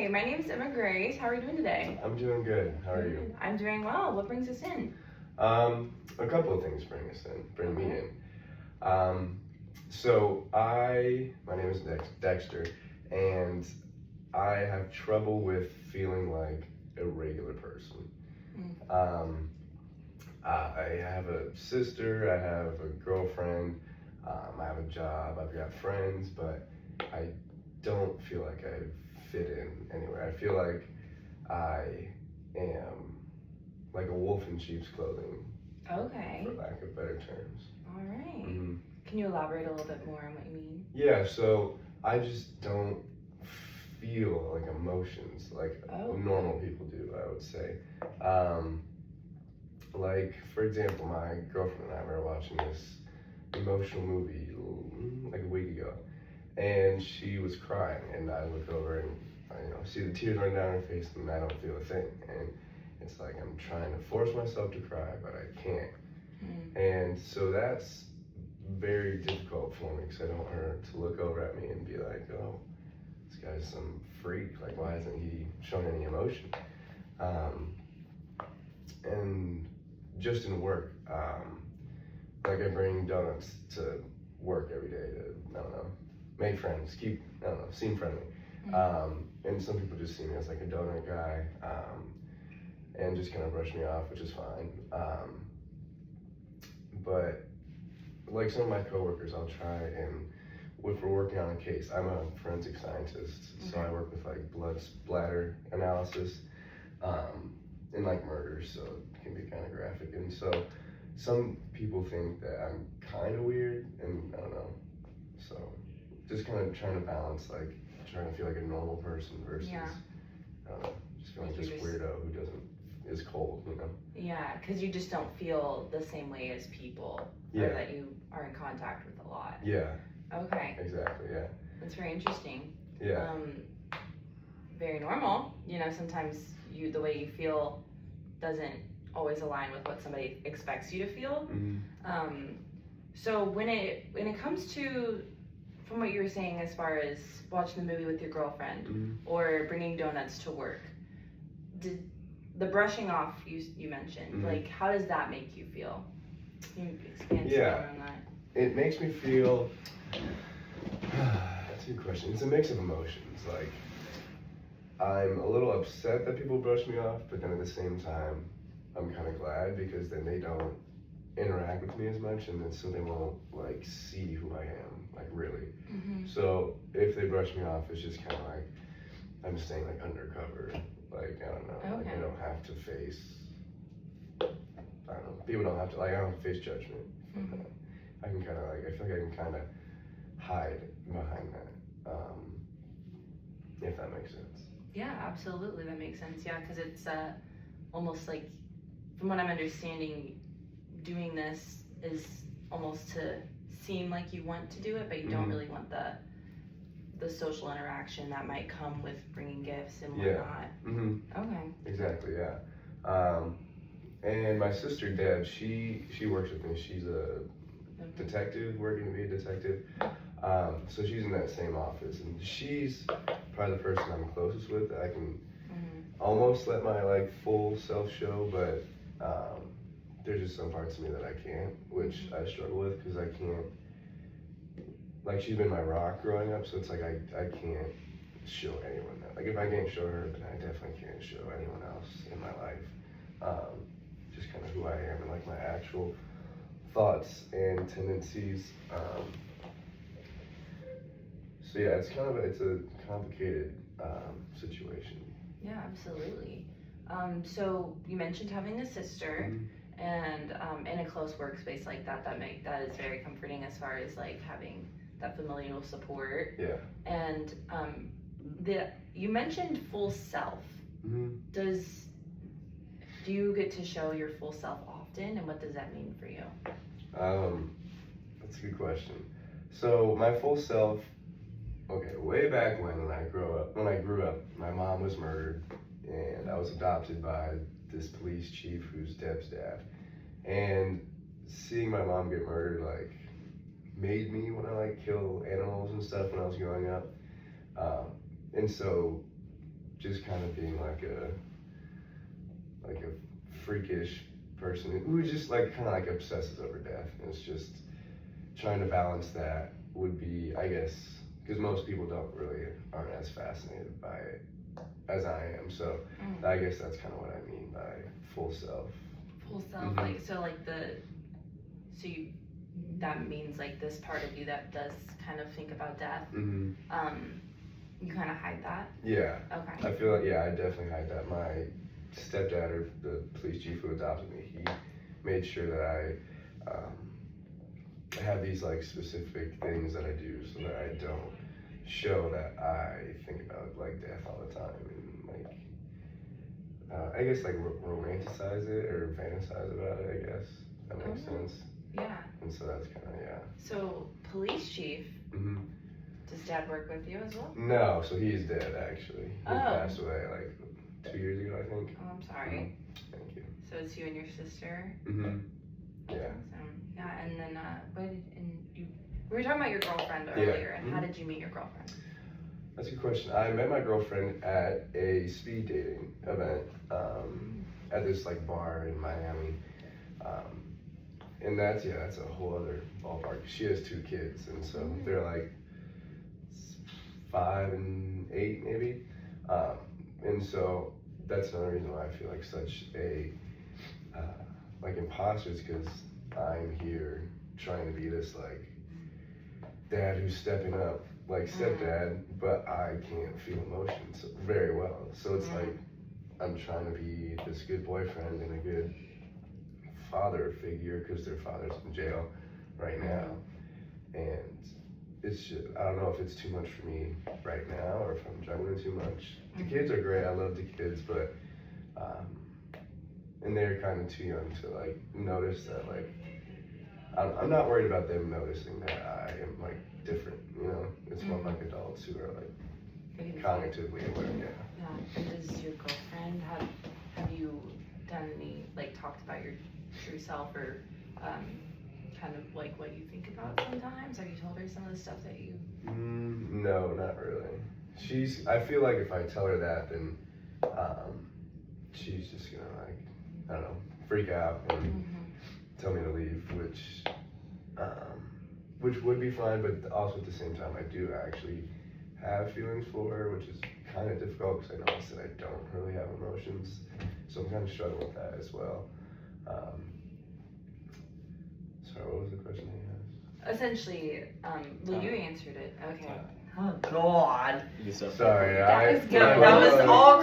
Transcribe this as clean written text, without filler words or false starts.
Hi, my name is Emma Grace. How are you doing today? I'm doing good. How are you? I'm doing well. What brings us in? A couple of things bring me in. My name is Dexter, and I have trouble with feeling like a regular person. I have a sister, I have a girlfriend, I have a job, I've got friends, but I don't feel like I fit in anywhere. I feel like I am like a wolf in sheep's clothing. Okay. For lack of better terms. All right. Mm-hmm. Can you elaborate a little bit more on what you mean? Yeah, so I just don't feel like emotions like normal people do, I would say. Like, for example, my girlfriend and I were watching this emotional movie like a week ago, and she was crying, and I look over and see the tears running down her face, and I don't feel a thing. And it's like I'm trying to force myself to cry, but I can't. And so that's very difficult for me because I don't want her to look over at me and be like, oh, this guy's some freak. Like, why isn't he showing any emotion? And just in work, like I bring donuts to work every day to, I don't know, make friends, seem friendly. And some people just see me as like a donut guy, and just kind of brush me off, which is fine. But like some of my coworkers, I'll try and if we're working on a case, I'm a forensic scientist, so I work with like blood splatter analysis, and like murders, so it can be kind of graphic. And so some people think that I'm kind of weird, and I don't know. So just kind of trying to balance, like trying to feel like a normal person versus, I don't know, just feeling like this weirdo who is cold, you know? Yeah, because you just don't feel the same way as people, or that you are in contact with a lot. Yeah. Okay. Exactly, yeah. That's very interesting. Yeah. Very normal. Sometimes the way you feel doesn't always align with what somebody expects you to feel. So when it comes to, from what you were saying as far as watching the movie with your girlfriend or bringing donuts to work, the brushing off you mentioned, like how does that make you feel? Can you expand on that? It makes me feel, that's a good question. It's a mix of emotions. Like, I'm a little upset that people brush me off, but then at the same time, I'm kind of glad because then they don't interact with me as much, and then so they won't like see who I am, like really. So if they brush me off, it's just kind of like I'm staying like undercover. Like, I don't know, like I don't have to face, I don't know, people don't have to, like I don't have to face judgment. I can kind of like, I feel like I can kind of hide behind that, if that makes sense. Yeah, absolutely, that makes sense. Yeah, because it's almost like, from what I'm understanding, doing this is almost to seem like you want to do it, but you don't really want the social interaction that might come with bringing gifts and whatnot. Okay. Exactly, yeah. And my sister Deb, she works with me. She's a detective, working to be a detective. So she's in that same office, and she's probably the person I'm closest with that I can almost let my like full self show, but there's just some parts of me that I can't, which I struggle with because I can't. Like, she's been my rock growing up, so it's like I can't show anyone that. Like, if I can't show her, then I definitely can't show anyone else in my life. Just kind of who I am and like my actual thoughts and tendencies. So yeah, it's a complicated situation. Yeah, absolutely. So you mentioned having a sister, and in a close workspace like that, that is very comforting as far as like having that familial support. Yeah. And you mentioned full self. Do you get to show your full self often, and what does that mean for you? That's a good question. So my full self, okay, way back when I grew up, my mom was murdered, and I was adopted by this police chief who's Deb's dad. And seeing my mom get murdered, like, made me want to like kill animals and stuff when I was growing up. And so just kind of being like a freakish person who just like kind of like obsesses over death. And it's just trying to balance that would be, I guess, because most people aren't as fascinated by it as I am. So I guess that's kind of what I mean by full self. Full self, like that means like this part of you that does kind of think about death. You kind of hide that? Yeah. Okay. I feel like, I definitely hide that. My stepdad, or the police chief who adopted me, he made sure that I have these like specific things that I do so that I don't show that I think about like death all the time, and like I guess like romanticize it or fantasize about it, I guess. That makes sense. Yeah. And so that's kind of, So police chief, does dad work with you as well? No, so he's dead actually. He passed away like 2 years ago, I think. Oh, I'm sorry. Thank you. So it's you and your sister? Yeah. Awesome. Yeah, and then we were talking about your girlfriend earlier, and how did you meet your girlfriend? That's a good question. I met my girlfriend at a speed dating event at this like bar in Miami. And that's a whole other ballpark. She has 2 kids, and so they're like 5 and 8 maybe. And so that's another reason why I feel like such a like imposter, is because I'm here trying to be this like dad who's stepping up, like stepdad, but I can't feel emotions very well. So it's like I'm trying to be this good boyfriend and a good father figure, because their father's in jail right now, and it's just, I don't know if it's too much for me right now or if I'm juggling too much. The kids are great, I love the kids, but and they're kind of too young to like notice that, like I'm not worried about them noticing that I am like different, you know. It's more like adults who are like cognitively aware. Yeah. And does your girlfriend have you done any, like, talked about your true self, or kind of like what you think about sometimes? Have you told her some of the stuff that you? No, not really. I feel like if I tell her that, then she's just gonna like, I don't know, freak out and tell me to leave, which would be fine, but also at the same time I do actually have feelings for her, which is kind of difficult because I noticed that I don't really have emotions, so I'm kind of struggling with that as well. Sorry, what was the question that you asked? Essentially, you answered it. Okay. Oh God. Sorry, That was good. That was all